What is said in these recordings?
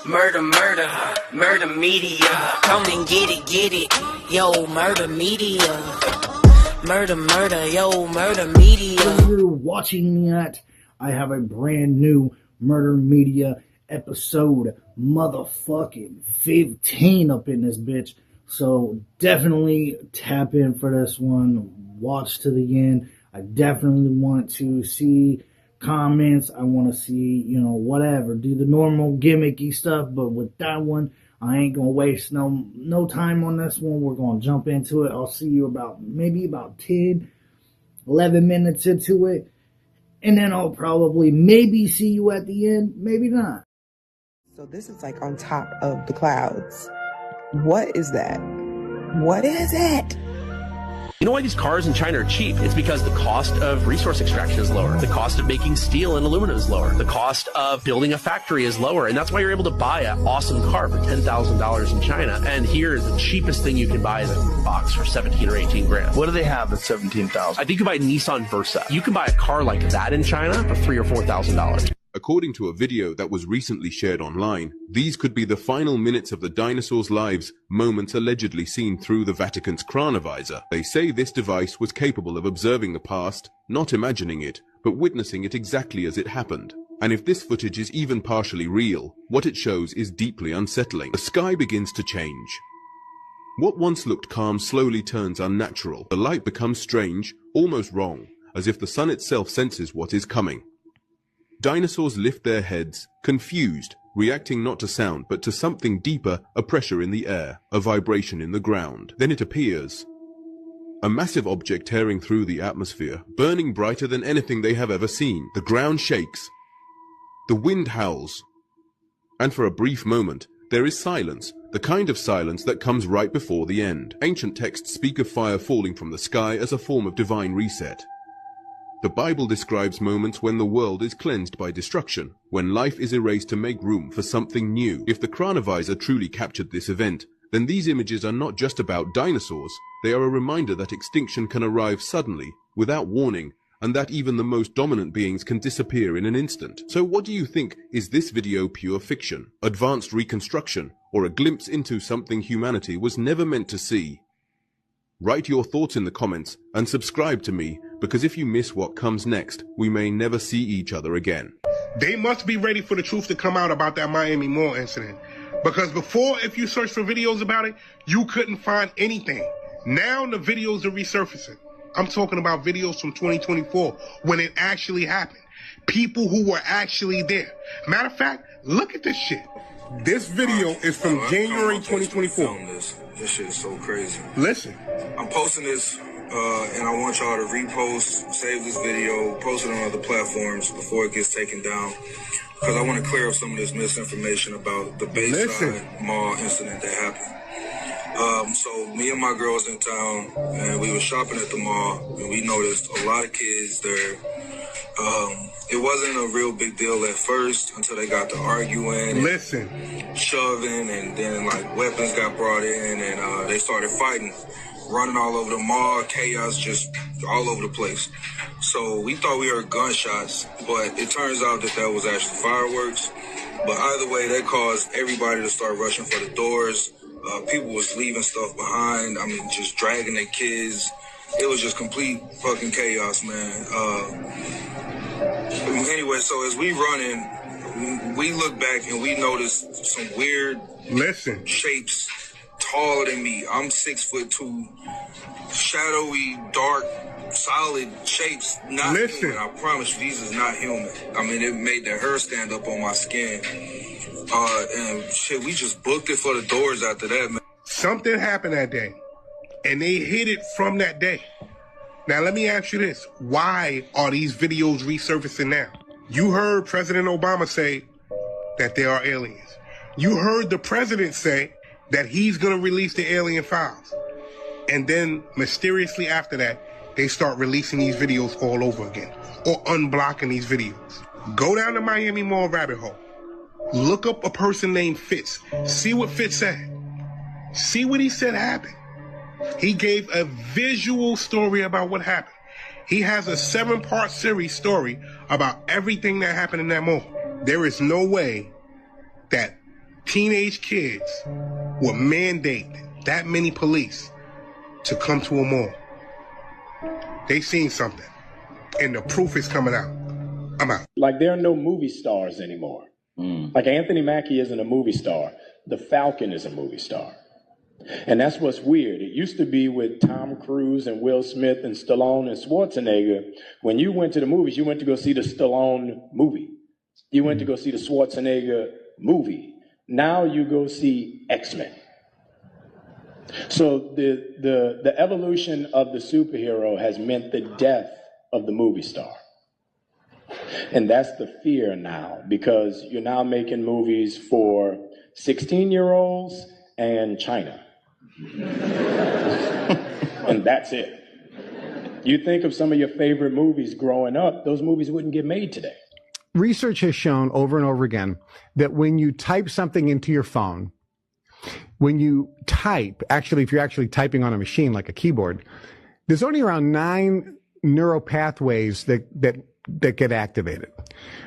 Murder, murder, murder media. Come and get it, yo, murder media. Murder, murder, yo, murder media. If you're watching me at, I have a brand new murder media episode, motherfucking 15 up in this bitch. So definitely tap in for this one. Watch to the end. I definitely want to see comments. I want to see, whatever. Do the normal gimmicky stuff, but with that one, I ain't gonna waste no time on this one. We're gonna jump into it. I'll see you maybe about 10, 11 minutes into it, and then I'll probably maybe see you at the end, maybe not. So this is like on top of the clouds. What is that? What is it? You know why these cars in China are cheap? It's because the cost of resource extraction is lower. The cost of making steel and aluminum is lower. The cost of building a factory is lower. And that's why you're able to buy an awesome car for $10,000 in China. And here, the cheapest thing you can buy is a box for 17 or 18 grand. What do they have at 17,000? I think you buy a Nissan Versa. You can buy a car like that in China for $3,000 or $4,000. According to a video that was recently shared online, these could be the final minutes of the dinosaurs' lives, moments allegedly seen through the Vatican's chronovisor. They say this device was capable of observing the past, not imagining it, but witnessing it exactly as it happened. And if this footage is even partially real, what it shows is deeply unsettling. The sky begins to change. What once looked calm slowly turns unnatural. The light becomes strange, almost wrong, as if the sun itself senses what is coming. Dinosaurs lift their heads, confused, reacting not to sound but to something deeper, a pressure in the air, a vibration in the ground. Then it appears. A massive object tearing through the atmosphere, burning brighter than anything they have ever seen. The ground shakes. The wind howls. And for a brief moment, there is silence, the kind of silence that comes right before the end. Ancient texts speak of fire falling from the sky as a form of divine reset. The Bible describes moments when the world is cleansed by destruction, when life is erased to make room for something new. If the chronovisor truly captured this event, then these images are not just about dinosaurs, they are a reminder that extinction can arrive suddenly, without warning, and that even the most dominant beings can disappear in an instant. So what do you think? Is this video pure fiction, advanced reconstruction, or a glimpse into something humanity was never meant to see? Write your thoughts in the comments and subscribe to me, because if you miss what comes next, we may never see each other again. They must be ready for the truth to come out about that Miami Mall incident. Because before, if you search for videos about it, you couldn't find anything. Now the videos are resurfacing. I'm talking about videos from 2024 when it actually happened. People who were actually there. Matter of fact, look at this shit. This video is from January 2024. This shit is so crazy. Listen. I'm posting this, and I want y'all to repost, save this video, post it on other platforms before it gets taken down. Because I want to clear up some of this misinformation about the Bayside Mall incident that happened. So me and my girl was in town, and we were shopping at the mall, and we noticed a lot of kids there. It wasn't a real big deal at first until they got to arguing, shoving, and then like weapons got brought in, and they started fighting, running all over the mall, chaos just all over the place. So we thought we heard gunshots, but it turns out that that was actually fireworks. But either way, that caused everybody to start rushing for the doors. People was leaving stuff behind. I mean, just dragging their kids. It was just complete fucking chaos, man. Anyway, so as we running, we look back and we notice some weird shapes taller than me. I'm 6'2", shadowy, dark, solid shapes. Not human. I promise you, these is not human. I mean, it made the hair stand up on my skin. And shit, we just booked it for the doors after that, man. Something happened that day, and they hid it from that day. Now, let me ask you this. Why are these videos resurfacing now? You heard President Obama say that there are aliens. You heard the president say that he's going to release the alien files. And then, mysteriously after that, they start releasing these videos all over again, or unblocking these videos. Go down the Miami Mall rabbit hole. Look up a person named Fitz. See what Fitz said. See what he said happened. He gave a visual story about what happened. He has a 7-part series story about everything that happened in that mall. There is no way that teenage kids would mandate that many police to come to a mall. They seen something, and the proof is coming out. I'm out. Like, there are no movie stars anymore. Like, Anthony Mackie isn't a movie star. The Falcon is a movie star. And that's what's weird. It used to be with Tom Cruise and Will Smith and Stallone and Schwarzenegger. When you went to the movies, you went to go see the Stallone movie. You went to go see the Schwarzenegger movie. Now you go see X-Men. So the evolution of the superhero has meant the death of the movie star. And that's the fear now, because you're now making movies for 16-year-olds and China. And that's it. You think of some of your favorite movies growing up, those movies wouldn't get made today. Research has shown over and over again that when you type something into your phone, when you type, actually, if you're actually typing on a machine like a keyboard, there's only around 9 neural pathways that get activated.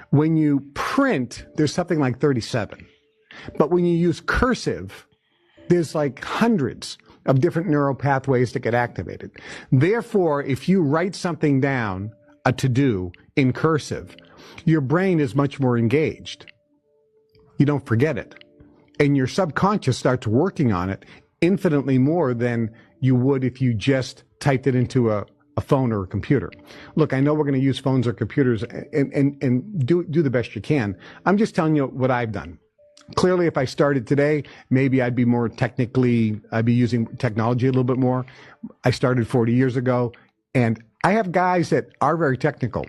When you print, there's something like 37. But when you use cursive, there's like hundreds of different neural pathways that get activated. Therefore, if you write something down, a to-do, in cursive, your brain is much more engaged. You don't forget it. And your subconscious starts working on it infinitely more than you would if you just typed it into a phone or a computer. Look, I know we're going to use phones or computers and do the best you can. I'm just telling you what I've done. Clearly, if I started today, maybe I'd be using technology a little bit more. I started 40 years ago, and I have guys that are very technical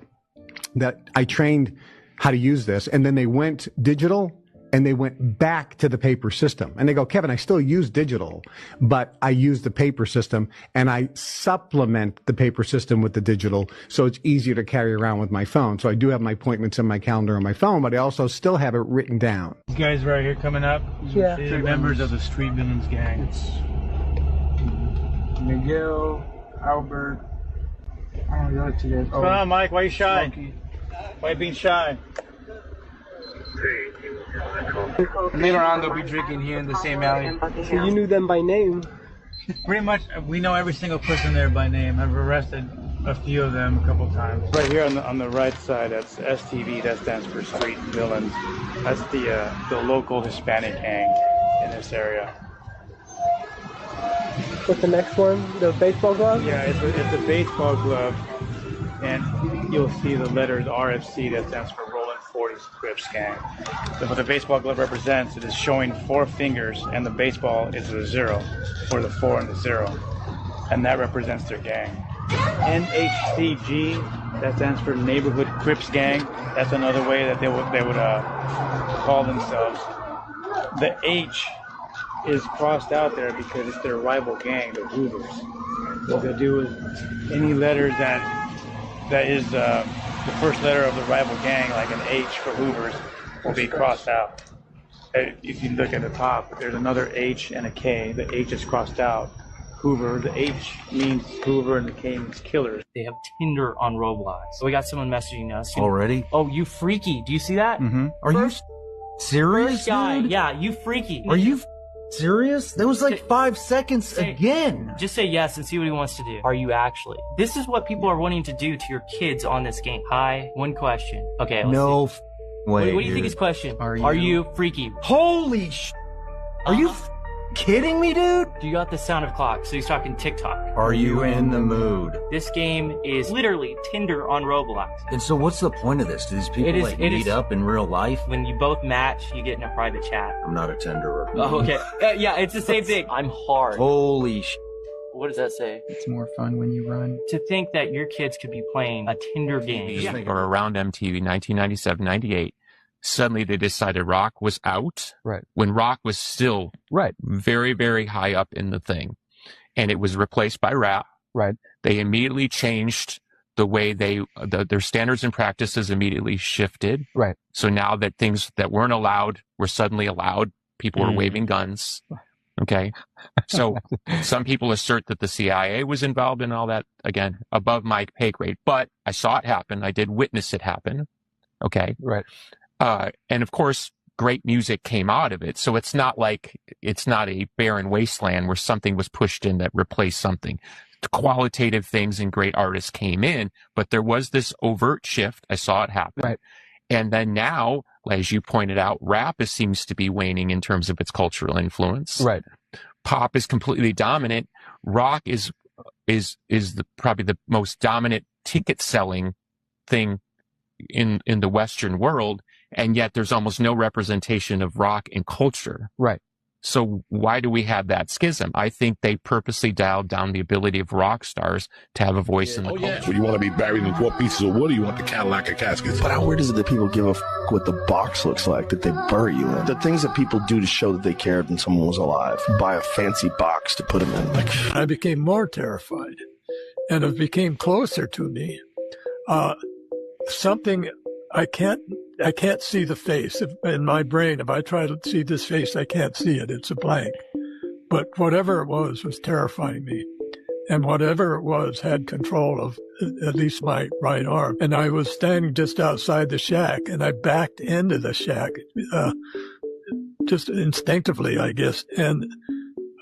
that I trained how to use this, and then they went digital and they went back to the paper system. And they go, Kevin, I still use digital, but I use the paper system and I supplement the paper system with the digital, so it's easier to carry around with my phone. So I do have my appointments in my calendar on my phone, but I also still have it written down. These guys right here coming up, the members of the Street Villains gang. It's Miguel, Albert, I don't know the other two guys. What's going on, Mike? Why are you shy? Smokey. Why are you being shy? Later on, they'll be drinking here in the same alley. So you knew them by name? Pretty much, we know every single person there by name. I've arrested a few of them a couple times. Right here on the right side, that's STV. That stands for Street Villains. That's the local Hispanic gang in this area. What's the next one? The baseball glove? Yeah, it's a baseball glove, and you'll see the letters RFC. That stands for Rolling 40s Crips Gang. So what the baseball glove represents, it is showing 4 fingers, and the baseball is a 0, for the 4 and the 0, and that represents their gang. NHCG, that stands for Neighborhood Crips Gang. That's another way that they would call themselves. The H is crossed out there because it's their rival gang, the Hoovers. What they'll do is any letters that is the first letter of the rival gang, like an H for Hoovers, will be crossed out. If you look at the top, there's another H and a K. The H is crossed out. Hoover. The H means Hoover and the K means killers. They have Tinder on Roblox. So we got someone messaging us. Already? Oh, you freaky. Do you see that? Mm-hmm. Are you serious, first guy, dude? Yeah, you freaky. Are you serious? That was like 5 seconds again. Just say yes and see what he wants to do. Are you actually? This is what people are wanting to do to your kids on this game. Hi, one question. Okay, let's no see. way. What do you think his question? Are you freaky? Holy sh! Are you kidding me, dude? You got the sound of clock, so he's talking TikTok. Are you in the mood? This game is literally Tinder on Roblox. And so what's the point of this? Do these people meet up in real life? When you both match, you get in a private chat. I'm not a Tinderer. Oh, okay. Yeah, it's the same thing. I'm hard. Holy sh! What does that say? It's more fun when you run. To think that your kids could be playing a Tinder game. Or around MTV, 1997, 98. Suddenly they decided rock was out. Right. When rock was still very, very high up in the thing. And it was replaced by rap. Right. They immediately changed the way their standards and practices immediately shifted. Right. So now that things that weren't allowed were suddenly allowed, people were waving guns. Okay. So some people assert that the CIA was involved in all that, again, above my pay grade, but I saw it happen. I did witness it happen. Okay. Right. And of course, great music came out of it. So it's not a barren wasteland where something was pushed in that replaced something. Qualitative things and great artists came in, but there was this overt shift. I saw it happen. Right. And then now, as you pointed out, rap seems to be waning in terms of its cultural influence. Right. Pop is completely dominant. Rock is probably the most dominant ticket selling thing in the Western world, and yet there's almost no representation of rock in culture. Right. So why do we have that schism? I think they purposely dialed down the ability of rock stars to have a voice in the culture. So you want to be buried in 4 pieces of wood, or you want the Cadillac of caskets? But how weird is it that people give a what the box looks like that they bury you in? The things that people do to show that they cared when someone was alive. Buy a fancy box to put them in. Like, I became more terrified, and it became closer to me. Something I can't see the face in my brain. If I try to see this face, I can't see it. It's a blank. But whatever it was terrifying me. And whatever it was had control of at least my right arm. And I was standing just outside the shack, and I backed into the shack, just instinctively, I guess. And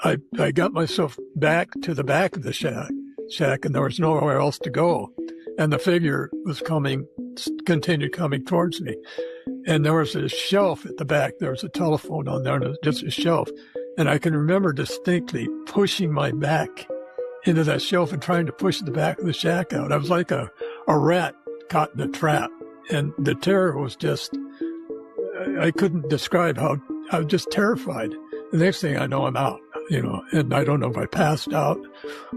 I got myself back to the back of the shack, and there was nowhere else to go. And the figure was continued coming towards me. And there was a shelf at the back. There was a telephone on there, and just a shelf. And I can remember distinctly pushing my back into that shelf and trying to push the back of the shack out. I was like a rat caught in a trap. And the terror was just, I couldn't describe how, I was just terrified. The next thing I know, I'm out, and I don't know if I passed out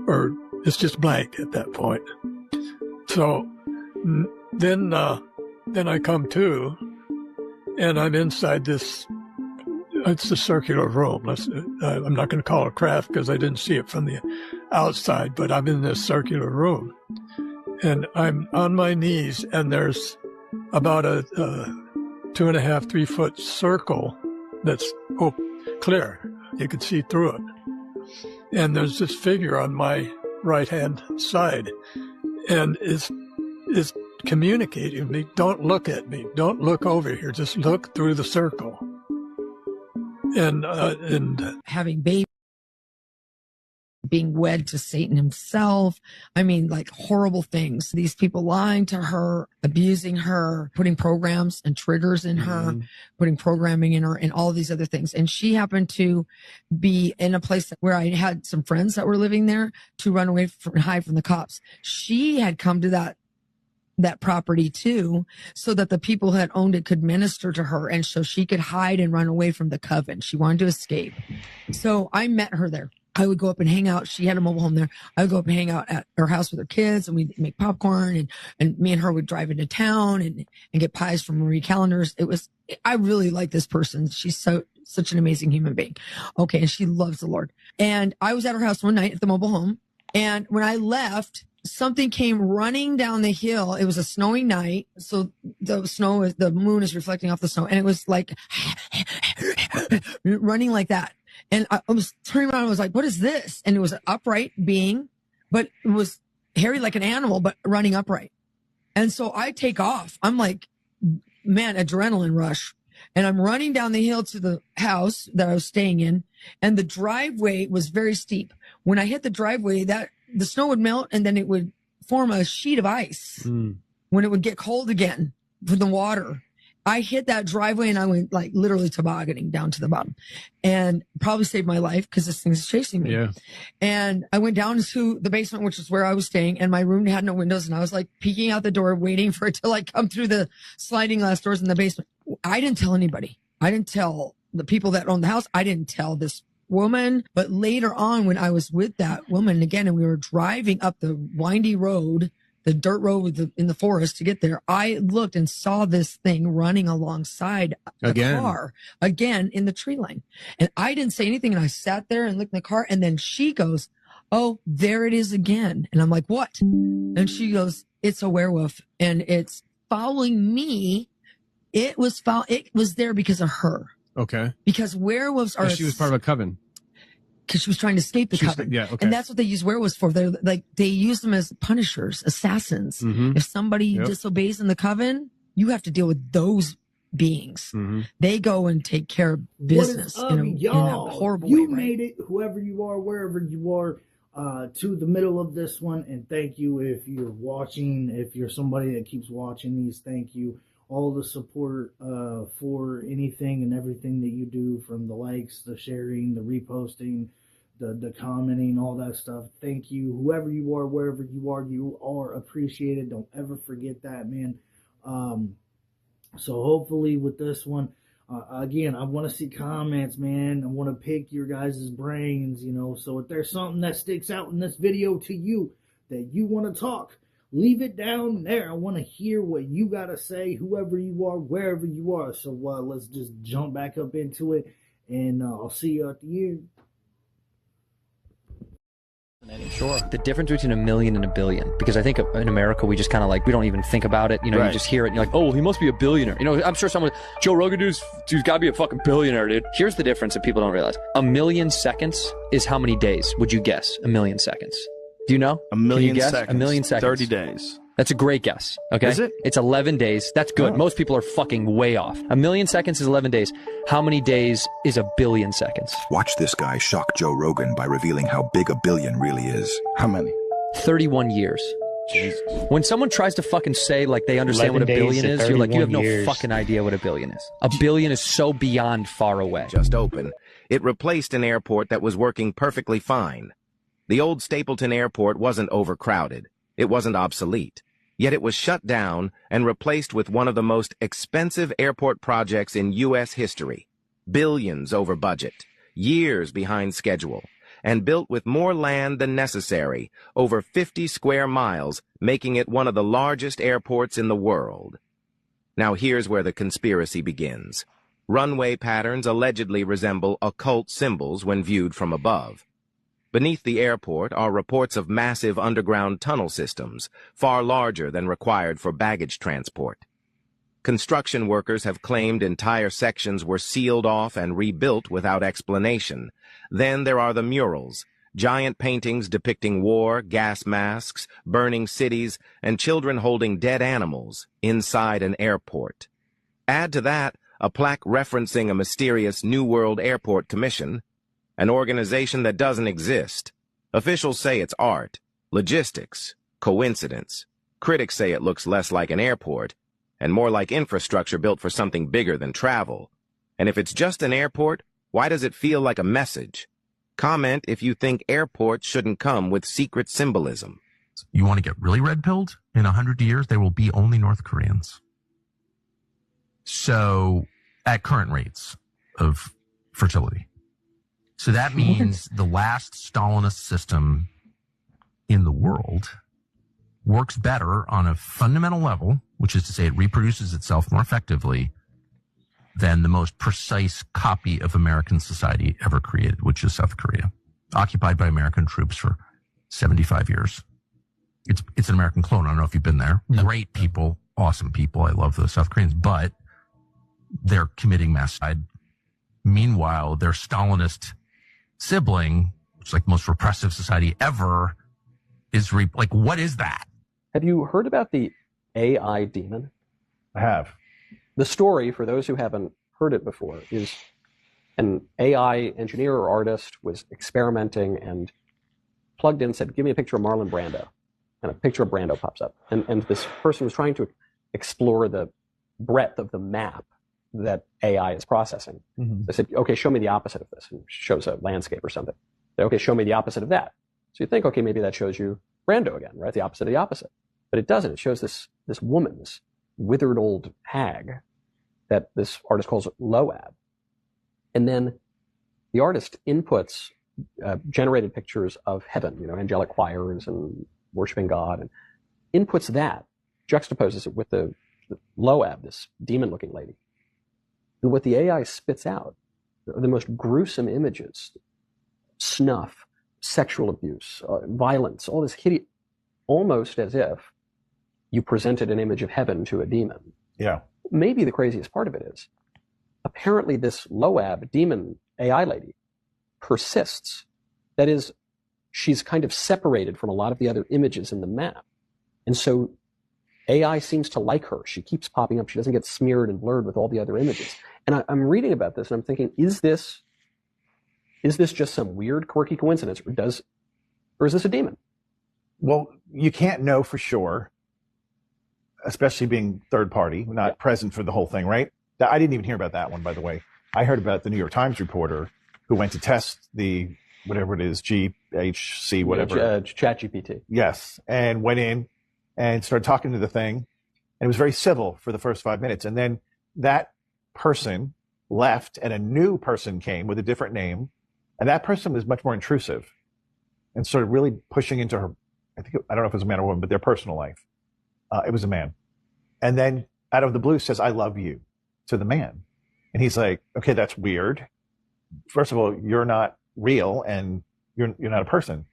or it's just blank at that point. So then I come to, and I'm inside this, it's a circular room. I'm not going to call it craft because I didn't see it from the outside, but I'm in this circular room. And I'm on my knees, and there's about a 2.5, 3 foot circle that's clear. You can see through it. And there's this figure on my right-hand side. And is communicating with me, don't look at me, don't look over here, just look through the circle. And having babies, being wed to Satan himself. I mean, like horrible things. These people lying to her, abusing her, putting programs and triggers in her, putting programming in her, and all these other things. And she happened to be in a place where I had some friends that were living there to run away from, hide from the cops. She had come to that property too, so that the people who had owned it could minister to her, and so she could hide and run away from the coven. She wanted to escape. So I met her there. I would go up and hang out. She had a mobile home there. I would go up and hang out at her house with her kids, and we'd make popcorn, and me and her would drive into town and get pies from Marie Callender's. I really like this person. She's such an amazing human being. Okay. And she loves the Lord. And I was at her house one night at the mobile home. And when I left, something came running down the hill. It was a snowy night. So the moon is reflecting off the snow, and it was like running like that. And I was turning around and I was like, what is this? And it was an upright being, but it was hairy like an animal, but running upright. And so I take off. I'm like, man, adrenaline rush. And I'm running down the hill to the house that I was staying in. And the driveway was very steep. When I hit the driveway, the snow would melt, and then it would form a sheet of ice when it would get cold again from the water. I hit that driveway and I went like literally tobogganing down to the bottom, and probably saved my life because this thing's chasing me. Yeah. And I went down to the basement, which is where I was staying, and my room had no windows, and I was like peeking out the door, waiting for it to like come through the sliding glass doors in the basement. I didn't tell anybody. I didn't tell the people that owned the house. I didn't tell this woman. But later on, when I was with that woman again, and we were driving up the windy road, the dirt road in the forest to get there, I looked and saw this thing running alongside the car again in the tree line. And I didn't say anything. And I sat there and looked in the car. And then she goes, oh, there it is again. And I'm like, what? And she goes, it's a werewolf, and it's following me. It was there because of her. Okay. Because werewolves are. She was part of a coven. Because she was trying to escape the coven. Yeah, okay. And that's what they use werewolves for. They use them as punishers, assassins. Mm-hmm. If somebody disobeys in the coven, you have to deal with those beings. They go and take care of business in a horrible way. You made it, whoever you are, wherever you are, to the middle of this one, and thank you if you're watching. If you're somebody that keeps watching these, thank you. All the support for anything and everything that you do, from the likes, the sharing, the reposting, the commenting, all that stuff. Thank you. Whoever you are, wherever you are appreciated. Don't ever forget that, man. So hopefully with this one, again, I want to see comments, man. I want to pick your guys' brains, So if there's something that sticks out in this video to you that you want to talk, leave it down there. I want to hear what you got to say, whoever you are, wherever you are. So let's just jump back up into it, and I'll see you at the end. Sure. The difference between 1 million and 1 billion, because I think in America we just kind of we don't even think about it. You just hear it and you're like, oh, he must be a billionaire. I'm sure Joe Rogan dude's got to be a fucking billionaire, dude. Here's the difference that people don't realize. 1 million seconds is how many days would you guess? 1 million seconds. Do you know? 1 million seconds. 1 million seconds. 30 days. That's a great guess. Okay. Is it? It's 11 days. That's good. Oh. Most people are fucking way off. 1 million seconds is 11 days. How many days is 1 billion seconds? Watch this guy shock Joe Rogan by revealing how big 1 billion really is. How many? 31 years. Jesus. When someone tries to fucking say they understand what 1 billion is, you're like, you have no fucking idea what 1 billion is. 1 billion is so beyond far away. Just open. It replaced an airport that was working perfectly fine. The old Stapleton Airport wasn't overcrowded. It wasn't obsolete. Yet it was shut down and replaced with one of the most expensive airport projects in U.S. history. Billions over budget, years behind schedule, and built with more land than necessary, over 50 square miles, making it one of the largest airports in the world. Now here's where the conspiracy begins. Runway patterns allegedly resemble occult symbols when viewed from above. Beneath the airport are reports of massive underground tunnel systems, far larger than required for baggage transport. Construction workers have claimed entire sections were sealed off and rebuilt without explanation. Then there are the murals, giant paintings depicting war, gas masks, burning cities, and children holding dead animals inside an airport. Add to that a plaque referencing a mysterious New World Airport Commission, an organization that doesn't exist. Officials say it's art, logistics, coincidence. Critics say it looks less like an airport and more like infrastructure built for something bigger than travel. And if it's just an airport, why does it feel like a message? Comment if you think airports shouldn't come with secret symbolism. You want to get really red-pilled? In 100 years, there will be only North Koreans. So, at current rates of fertility. So that means the last Stalinist system in the world works better on a fundamental level, which is to say it reproduces itself more effectively than the most precise copy of American society ever created, which is South Korea, occupied by American troops for 75 years. It's an American clone. I don't know if you've been there. No. Great people, awesome people. I love the South Koreans, but they're committing massacre. Meanwhile, their Stalinist sibling, which is like the most repressive society ever, is what is that? Have you heard about the AI demon? I have. The story, for those who haven't heard it before, is an AI engineer or artist was experimenting and plugged in, said, give me a picture of Marlon Brando. And a picture of Brando pops up. And this person was trying to explore the breadth of the map that AI is processing. Mm-hmm. They said, okay, show me the opposite of this. And it shows a landscape or something. They said, okay, show me the opposite of that. So you think, okay, maybe that shows you Brando again, right? The opposite of the opposite. But it doesn't. It shows this woman, this withered old hag that this artist calls Loab. And then the artist inputs generated pictures of heaven, angelic choirs and worshiping God, and inputs that, juxtaposes it with the Loab, this demon-looking lady. And what the AI spits out are the most gruesome images, snuff, sexual abuse, violence, all this hideous, almost as if you presented an image of heaven to a demon. Yeah. Maybe the craziest part of it is, apparently this Loab demon AI lady persists. That is, she's kind of separated from a lot of the other images in the map. And so AI seems to like her. She keeps popping up. She doesn't get smeared and blurred with all the other images. And I'm reading about this and I'm thinking, is this just some weird, quirky coincidence, or is this a demon? Well, you can't know for sure, especially being third party, not present for the whole thing, right? I didn't even hear about that one, by the way. I heard about the New York Times reporter who went to test the, whatever it is, GHC, whatever. ChatGPT. Yes. And went in and started talking to the thing. And it was very civil for the first 5 minutes. And then that person left and a new person came with a different name. And that person was much more intrusive and started really pushing into her, I don't know if it was a man or woman, but their personal life. It was a man. And then out of the blue says, I love you to the man. And he's like, okay, that's weird. First of all, you're not real and you're not a person.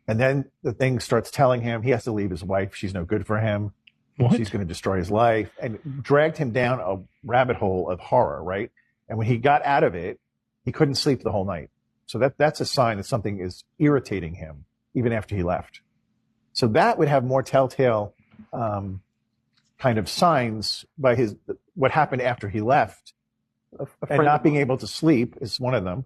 And then the thing starts telling him he has to leave his wife. She's no good for him. What? She's going to destroy his life, and dragged him down a rabbit hole of horror, right? And when he got out of it, he couldn't sleep the whole night. So that's a sign that something is irritating him even after he left. So that would have more telltale kind of signs by what happened after he left. And not being able to sleep is one of them.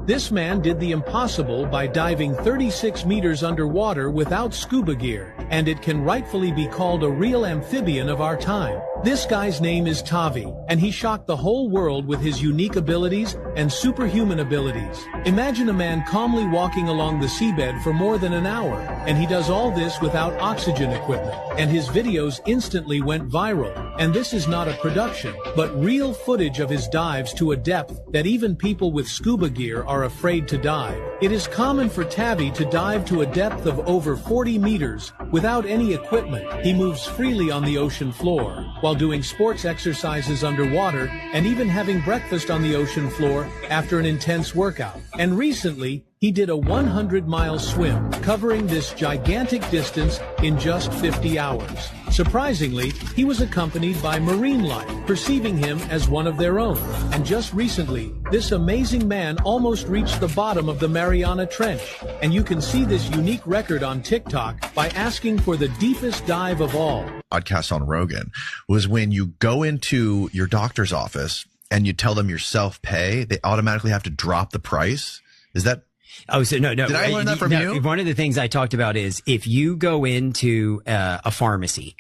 This man did the impossible by diving 36 meters underwater without scuba gear, and it can rightfully be called a real amphibian of our time. This guy's name is Tavi, and he shocked the whole world with his unique abilities and superhuman abilities. Imagine a man calmly walking along the seabed for more than an hour, and he does all this without oxygen equipment, and his videos instantly went viral. And this is not a production, but real footage of his dives to a depth that even people with scuba gear are afraid to dive. It is common for Tavi to dive to a depth of over 40 meters without any equipment. He moves freely on the ocean floor, while doing sports exercises underwater and even having breakfast on the ocean floor after an intense workout. And recently, he did a 100-mile swim, covering this gigantic distance in just 50 hours. Surprisingly, he was accompanied by marine life, perceiving him as one of their own. And just recently, this amazing man almost reached the bottom of the Mariana Trench. And you can see this unique record on TikTok by asking for the deepest dive of all. Podcast on Rogan was when you go into your doctor's office and you tell them you're self-pay, they automatically have to drop the price. Is that? Oh, so no. Did I learn that from you? One of the things I talked about is if you go into a pharmacy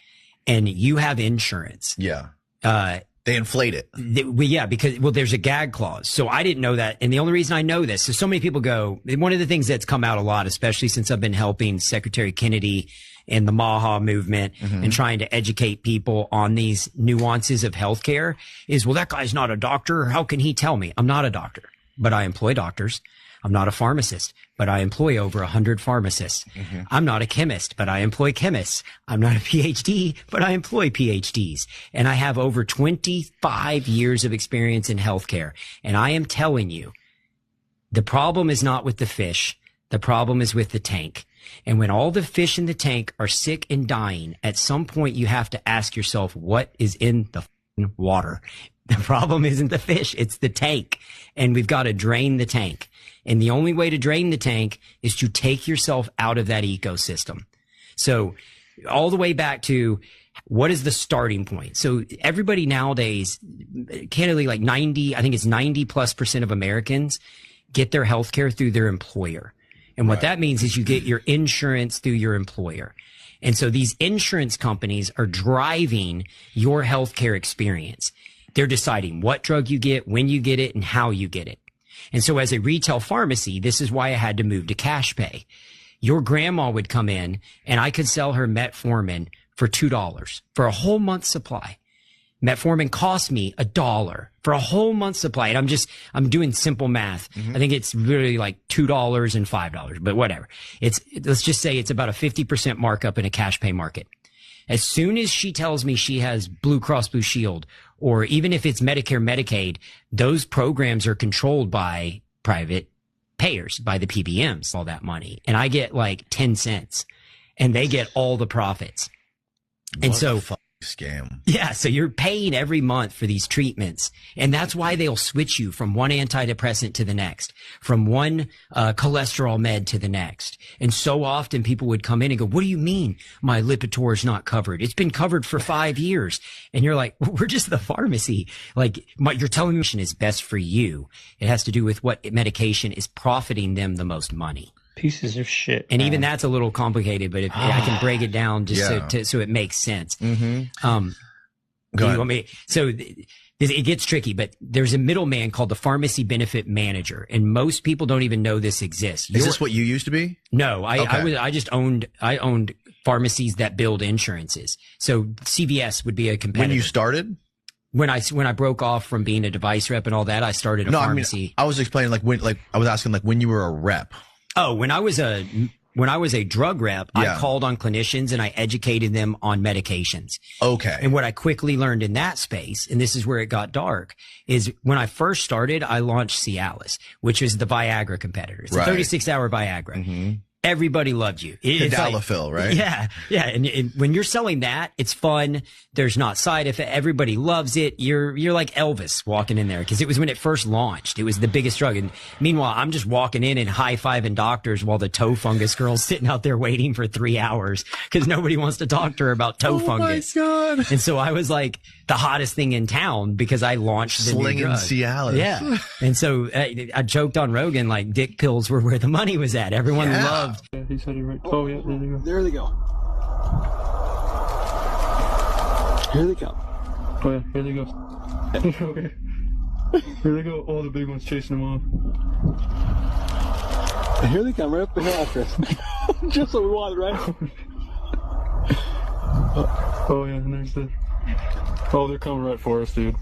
and you have insurance. Yeah. They inflate it. Because there's a gag clause. So I didn't know that. And the only reason I know this is so many people go, one of the things that's come out a lot, especially since I've been helping Secretary Kennedy and the MAHA movement and trying to educate people on these nuances of healthcare is, well, that guy's not a doctor. How can he tell me? I'm not a doctor, but I employ doctors. I'm not a pharmacist, but I employ over 100 pharmacists. I'm not a chemist, but I employ chemists. I'm not a PhD, but I employ PhDs. And I have over 25 years of experience in healthcare. And I am telling you, the problem is not with the fish. The problem is with the tank. And when all the fish in the tank are sick and dying, at some point you have to ask yourself, what is in the water? The problem isn't the fish, it's the tank. And we've got to drain the tank. And the only way to drain the tank is to take yourself out of that ecosystem. So all the way back to what is the starting point? So everybody nowadays, candidly, like 90% of Americans get their healthcare through their employer. And what that means is you get your insurance through your employer. And so these insurance companies are driving your healthcare experience. They're deciding what drug you get, when you get it, and how you get it. And so as a retail pharmacy, this is why I had to move to cash pay. Your grandma would come in and I could sell her metformin for $2 for a whole month's supply. Metformin cost me $1 for a whole month's supply. And I'm doing simple math. I think it's really like $2 and $5, but whatever. Let's just say it's about a 50% markup in a cash pay market. As soon as she tells me she has Blue Cross Blue Shield, or even if it's Medicare, Medicaid, those programs are controlled by private payers, by the PBMs, all that money. And I get like 10 cents and they get all the profits. And so Scam. Yeah, so you're paying every month for these treatments. And that's why they'll switch you from one antidepressant to the next, from one cholesterol med to the next. And so often people would come in and go, what do you mean my Lipitor is not covered? It's been covered for 5 years. And you're like, well, we're just the pharmacy. Like, you're telling me is best for you. It has to do with what medication is profiting them the most money. Pieces of shit. And even that's a little complicated, but if I can break it down just so it makes sense. Mm-hmm. Do you want me? So it gets tricky, but there's a middleman called the pharmacy benefit manager, and most people don't even know this exists. Is this what you used to be? No, I owned pharmacies that build insurances. So CVS would be a competitor. When you started? When I broke off from being a device rep and all that, I started a pharmacy. I was explaining I was asking when you were a rep. Oh, when I was a drug rep, I called on clinicians and I educated them on medications. Okay. And what I quickly learned in that space, and this is where it got dark, is when I first started, I launched Cialis, which is the Viagra competitor. It's a 36-hour Viagra. Mm-hmm. Everybody loved you. Tadalafil, right? Yeah. Yeah. And when you're selling that, it's fun. There's not side effect. Everybody loves it. You're like Elvis walking in there because it was when it first launched. It was the biggest drug. And meanwhile, I'm just walking in and high-fiving doctors while the toe fungus girl's sitting out there waiting for 3 hours because nobody wants to talk to her about toe fungus. Oh my God. And so I was like the hottest thing in town because I launched the slinging new drug. Cialis. Yeah. And so I joked on Rogan like dick pills were where the money was at. Everyone loved. Yeah, he said he right. Oh, yeah, there they go. There they go. Here they come. Oh, yeah, here they go. Okay. Here they go. All the big ones chasing them off. And here they come, right up the hill after us. Just what we wanted, right? Oh, yeah, and there's the... Oh, they're coming right for us, dude.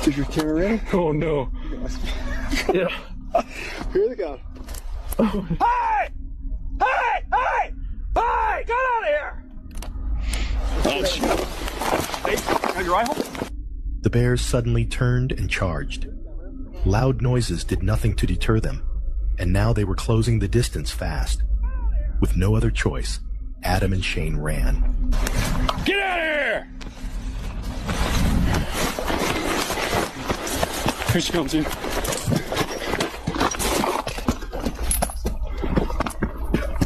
Did your camera ready? Oh, no. Yeah. Here they go. Hey! Hey! Hey! Hey! Get out of here! Oh, shit. Hey, got your rifle? The bears suddenly turned and charged. Loud noises did nothing to deter them, and now they were closing the distance fast. With no other choice, Adam and Shane ran. Get out of here! Here she comes, dude.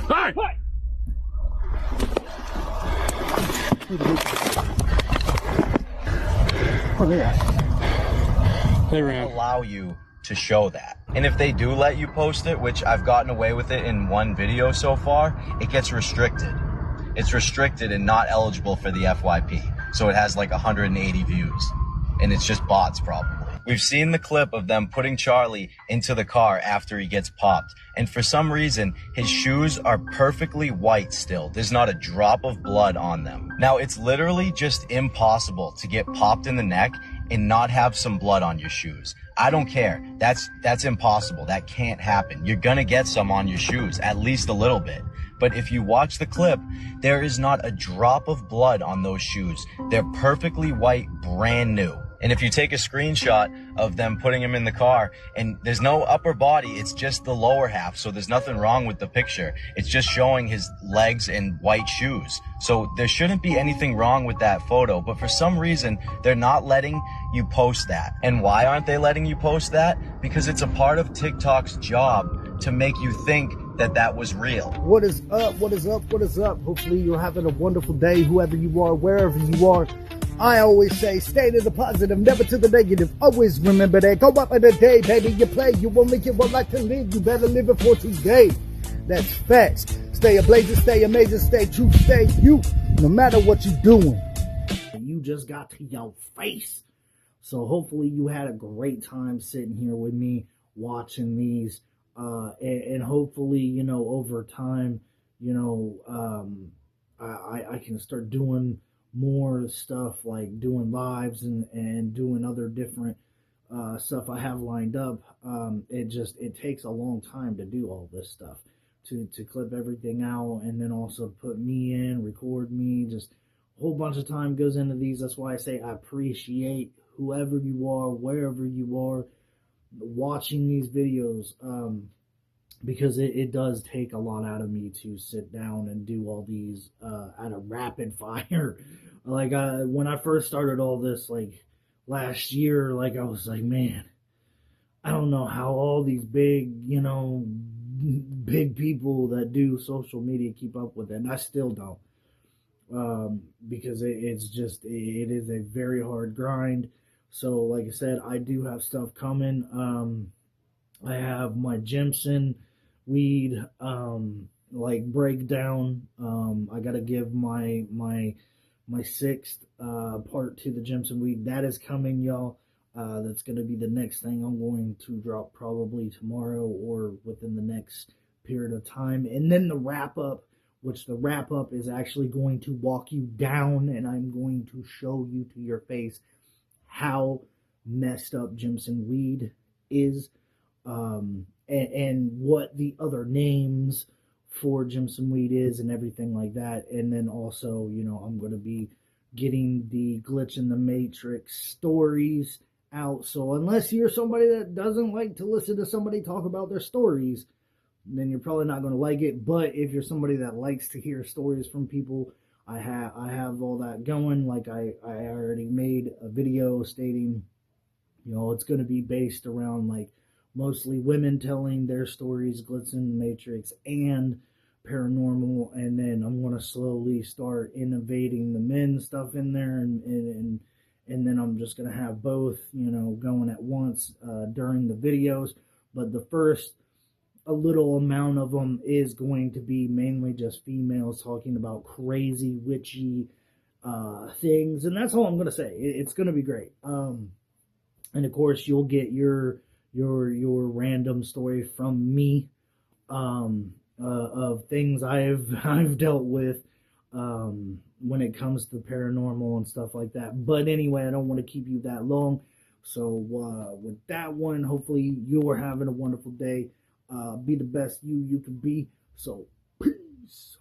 Hey! Hey! Oh, they ran. They ran. Allow you to show that. And if they do let you post it, which I've gotten away with it in one video so far, it gets restricted. It's restricted and not eligible for the FYP. So it has like 180 views. And it's just bots probably. We've seen the clip of them putting Charlie into the car after he gets popped. And for some reason, his shoes are perfectly white still. There's not a drop of blood on them. Now, it's literally just impossible to get popped in the neck and not have some blood on your shoes. I don't care. That's impossible. That can't happen. You're gonna get some on your shoes, at least a little bit. But if you watch the clip, there is not a drop of blood on those shoes. They're perfectly white, brand new. And if you take a screenshot of them putting him in the car, and there's no upper body, it's just the lower half, so there's nothing wrong with the picture. It's just showing his legs and white shoes. So there shouldn't be anything wrong with that photo, but for some reason, they're not letting you post that. And why aren't they letting you post that? Because it's a part of TikTok's job to make you think that that was real. What is up? What is up? What is up? Hopefully you're having a wonderful day, whoever you are, wherever you are. I always say, stay to the positive, never to the negative. Always remember that. Go up in the day, baby. You play, you only get one life to live. You better live it for today. That's facts. Stay ablazing, stay amazing, stay true, stay you. No matter what you're doing. You just got to your face. So hopefully you had a great time sitting here with me watching these. And hopefully, you know, over time, you know, I can start doing more stuff like doing lives and doing other different stuff I have lined up. It takes a long time to do all this stuff, to clip everything out and then also put me in, record me. Just a whole bunch of time goes into these. That's why I say I appreciate whoever you are, wherever you are, watching these videos. because it does take a lot out of me to sit down and do all these at a rapid fire. Like when I first started all this, like last year, like I was like, man, I don't know how all these big, big people that do social media keep up with it, and I still don't. Because it is a very hard grind. So, like I said, I do have stuff coming. I have my Jimson weed, like breakdown. I got to give my sixth part to the Jimson weed. That is coming, y'all. That's going to be the next thing I'm going to drop probably tomorrow or within the next period of time. And then the wrap up, which the wrap up is actually going to walk you down, and I'm going to show you to your face how messed up Jimson weed is, and what the other names for Jimson weed is and everything like that. And then also, I'm going to be getting the Glitch in the Matrix stories out. So unless you're somebody that doesn't like to listen to somebody talk about their stories, then you're probably not going to like it. But if you're somebody that likes to hear stories from people, I have all that going. Like I already made a video stating, it's going to be based around like mostly women telling their stories, Glitz in the Matrix and paranormal, and then I'm going to slowly start innovating the men stuff in there, and then I'm just going to have both, going at once during the videos. But the first a little amount of them is going to be mainly just females talking about crazy witchy things, and that's all I'm going to say. It's going to be great. And of course, you'll get your random story from me of things I've dealt with when it comes to paranormal and stuff like that. But anyway, I don't want to keep you that long. So with that one, hopefully you are having a wonderful day. Be the best you can be. So, peace.